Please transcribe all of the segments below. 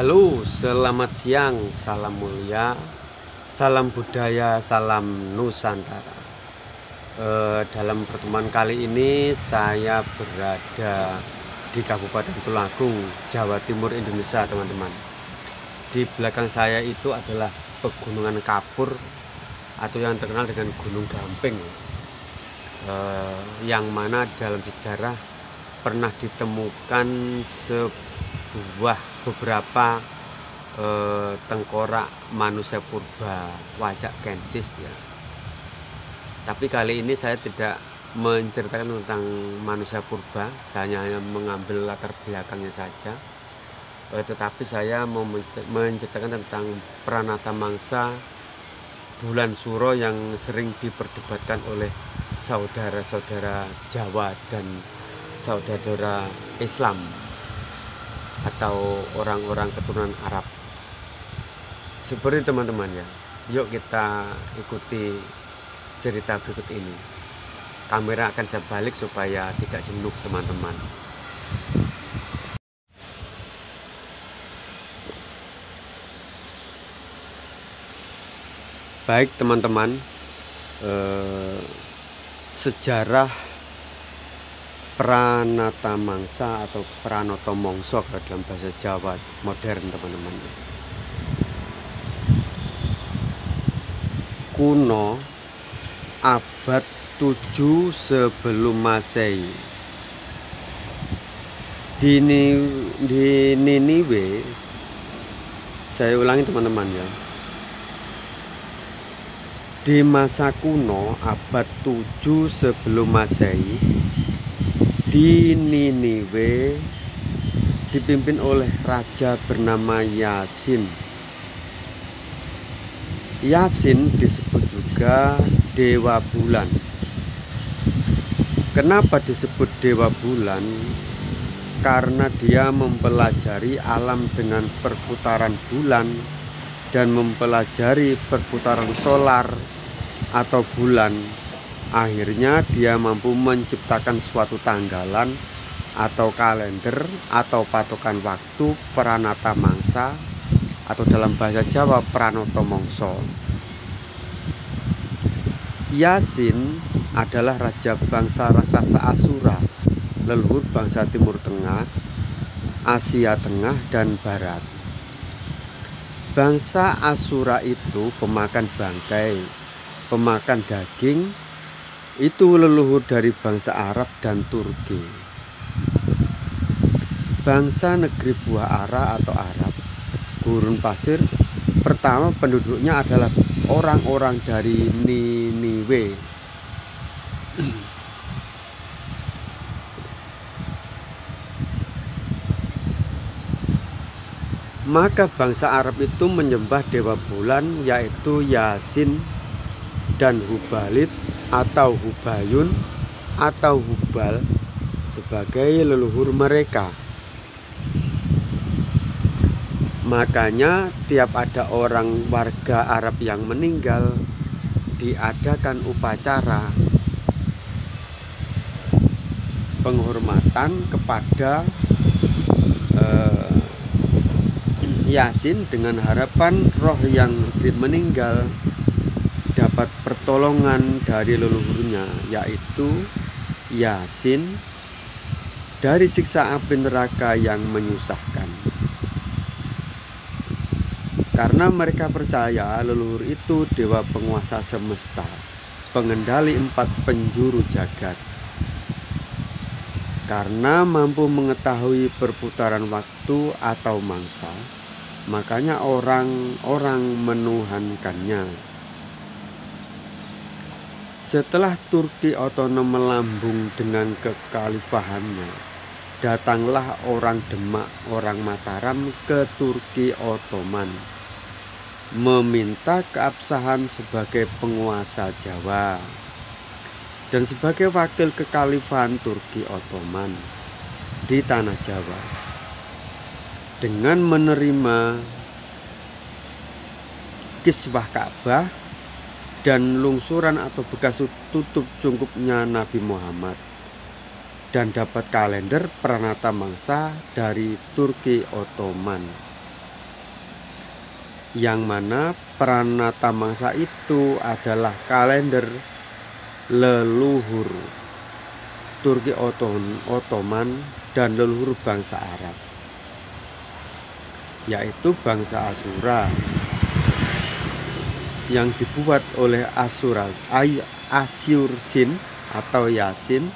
Halo, selamat siang, salam mulia, salam budaya, salam Nusantara. Dalam pertemuan kali ini saya berada di Kabupaten Tulungagung, Jawa Timur, Indonesia, teman-teman. Di belakang saya itu adalah Pegunungan Kapur atau yang terkenal dengan Gunung Gamping, yang mana dalam sejarah pernah ditemukan beberapa tengkorak manusia purba wajak Kensis ya. Tapi kali ini saya tidak menceritakan tentang manusia purba, saya hanya mengambil latar belakangnya saja. Tetapi saya mau menceritakan tentang Pranata Mangsa bulan Suro yang sering diperdebatkan oleh saudara-saudara Jawa dan saudara Islam atau orang-orang keturunan Arab. Seperti teman-teman ya, yuk kita ikuti cerita berikut ini. Kamera akan saya balik supaya tidak jenuh teman-teman. Baik teman-teman, sejarah Pranata Mangsa atau Pranoto Mongso dalam bahasa Jawa modern teman-teman. Kuno abad 7 sebelum Masehi. Di Niniwe, saya ulangi teman-teman ya. Di masa kuno abad 7 sebelum Masehi, di Niniwe dipimpin oleh raja bernama Yasin. Yasin disebut juga Dewa Bulan. Kenapa disebut Dewa Bulan? Karena dia mempelajari alam dengan perputaran bulan dan mempelajari perputaran solar atau bulan. Akhirnya dia mampu menciptakan suatu tanggalan atau kalender atau patokan waktu Pranata Mangsa atau dalam bahasa Jawa Pranoto Mongso. Yasin adalah raja bangsa raksasa Asura, leluhur bangsa Timur Tengah, Asia Tengah dan Barat. Bangsa Asura itu pemakan bangkai, pemakan daging. Itu leluhur dari bangsa Arab dan Turki. Bangsa negeri buah ara atau Arab, gurun pasir, pertama penduduknya adalah orang-orang dari Niniwe. Maka bangsa Arab itu menyembah dewa bulan yaitu Yasin dan Hubalit atau Hubayun atau Hubal sebagai leluhur mereka. Makanya tiap ada orang warga Arab yang meninggal, diadakan upacara penghormatan kepada Yasin dengan harapan roh yang meninggal dapat pertolongan dari leluhurnya yaitu Yasin dari siksa api neraka yang menyusahkan. Karena mereka percaya leluhur itu dewa penguasa semesta, pengendali 4 penjuru jagat. Karena mampu mengetahui perputaran waktu atau mangsa, makanya orang-orang menuhankannya. Setelah Turki otonom melambung dengan kekhalifahannya, datanglah orang Demak, orang Mataram ke Turki Ottoman, meminta keabsahan sebagai penguasa Jawa dan sebagai wakil kekhalifahan Turki Ottoman di tanah Jawa. Dengan menerima kiswah Ka'bah dan lungsuran atau bekas tutup cungkupnya Nabi Muhammad, dan dapat kalender Pranata Mangsa dari Turki Ottoman. yang mana Pranata Mangsa itu adalah kalender leluhur Turki Ottoman dan leluhur bangsa Arab, yaitu bangsa Asura, yang dibuat oleh Asyursin atau Yasin,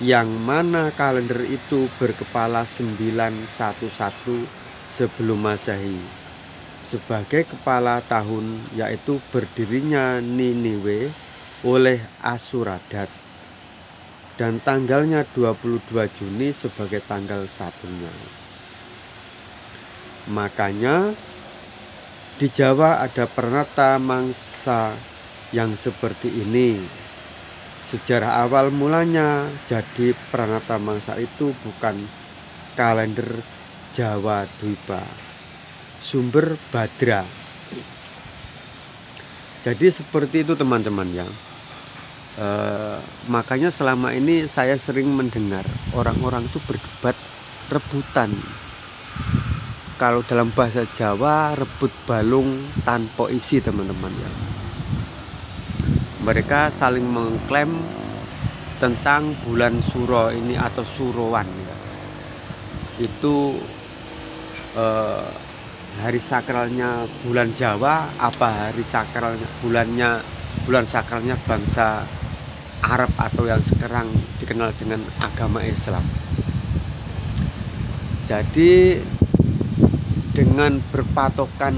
yang mana kalender itu berkepala 911 sebelum Masehi sebagai kepala tahun, yaitu berdirinya Niniwe oleh Asuradhat, dan tanggalnya 22 Juni sebagai tanggal satunya. Makanya di Jawa ada Pranata Mangsa yang seperti ini. Sejarah awal mulanya jadi Pranata Mangsa itu bukan kalender Jawa Dwipa, sumber Badra. Jadi seperti itu teman-teman ya. Makanya selama ini saya sering mendengar orang-orang itu berdebat rebutan. Kalau dalam bahasa Jawa rebut balung tanpa isi teman-teman ya. Mereka saling mengklaim tentang bulan Suro ini atau Surowan ya. Itu hari sakralnya bulan Jawa apa hari sakralnya bulan sakralnya bangsa Arab atau yang sekarang dikenal dengan agama Islam. Jadi dengan berpatokan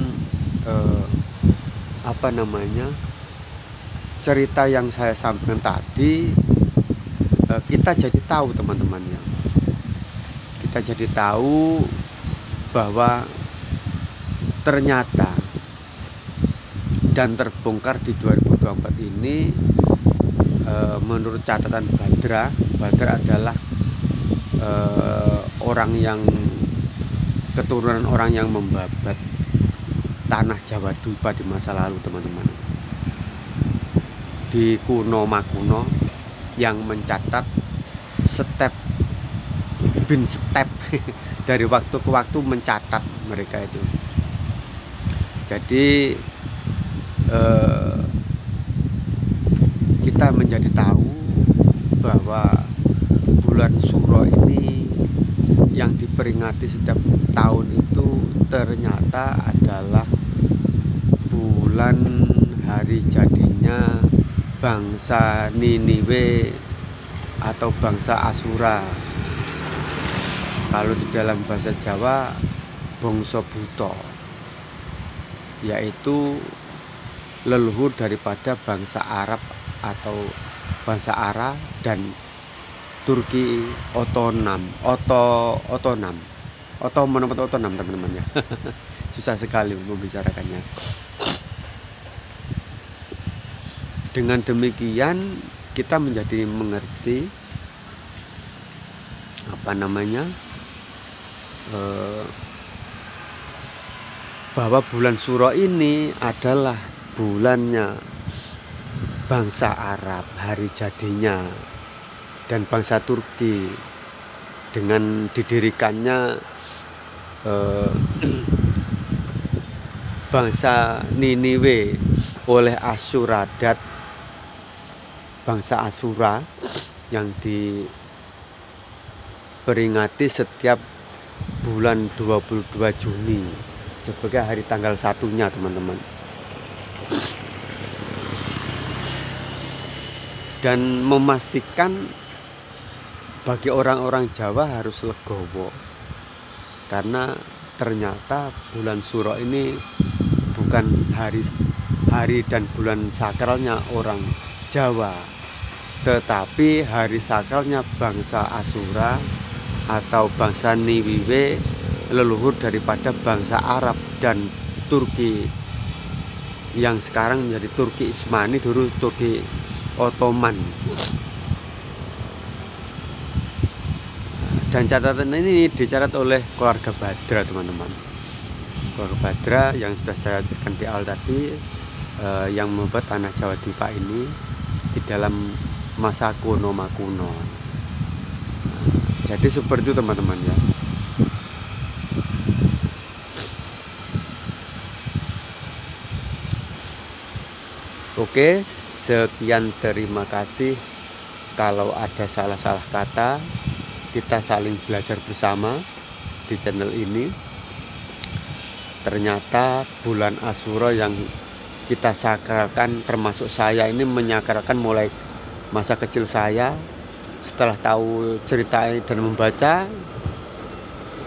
cerita yang saya sampaikan tadi, kita jadi tahu teman-teman ya. Kita jadi tahu bahwa ternyata dan terbongkar di 2024 ini, menurut catatan Badra adalah orang yang keturunan orang yang membabat tanah Jawa Dwipa di masa lalu teman-teman. Di kuno makuno yang mencatat step bin step dari waktu ke waktu mencatat mereka itu. Jadi kita menjadi tahu bahwa bulan Suro ini yang diperingati setiap tahun itu ternyata adalah bulan hari jadinya bangsa Niniwe atau bangsa Asura. Kalau di dalam bahasa Jawa Bangsa Buto, yaitu leluhur daripada bangsa Arab atau bangsa Ara dan Turki Ottoman teman-teman ya. Susah sekali membicarakannya. Dengan demikian kita menjadi mengerti bahwa bulan Suro ini adalah bulannya bangsa Arab, hari jadinya, dan bangsa Turki dengan didirikannya bangsa Niniwe oleh Asuradhat, bangsa Asura, yang diperingati setiap bulan 22 Juni sebagai hari tanggal satunya teman-teman. Dan memastikan bagi orang-orang Jawa harus legowo, karena ternyata bulan Suro ini bukan hari dan bulan sakralnya orang Jawa, tetapi hari sakralnya bangsa Asura atau bangsa Niniwe, leluhur daripada bangsa Arab dan Turki yang sekarang menjadi Turki Ismani, dulu Turki Ottoman. Dan catatan ini dicatat oleh keluarga Badra teman-teman. Keluarga Badra yang sudah saya ceritakan di awal tadi, yang membuat tanah Jawa Dwipa ini di dalam masa kuno makuno. Jadi seperti itu teman-teman ya. Oke, sekian, terima kasih. Kalau ada salah-salah kata, kita saling belajar bersama di channel ini. Ternyata bulan Asyura yang kita sakralkan, termasuk saya ini menyakralkan mulai masa kecil saya. Setelah tahu cerita dan membaca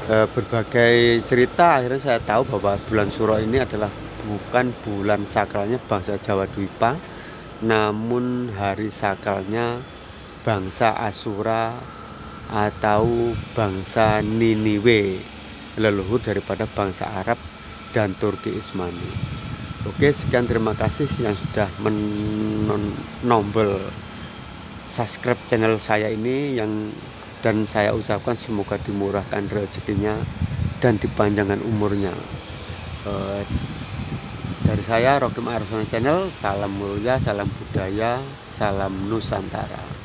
berbagai cerita, akhirnya saya tahu bahwa bulan Syuro ini adalah bukan bulan sakralnya bangsa Jawa Dwipa, namun hari sakralnya bangsa Asyura atau bangsa Niniwe, leluhur daripada bangsa Arab dan Turki Ismani. Oke, sekian, terima kasih yang sudah menombol subscribe channel saya ini, dan saya ucapkan semoga dimurahkan rezekinya dan dipanjangkan umurnya. Dari saya Rokim Arifin Channel, salam mulia, salam budaya, salam Nusantara.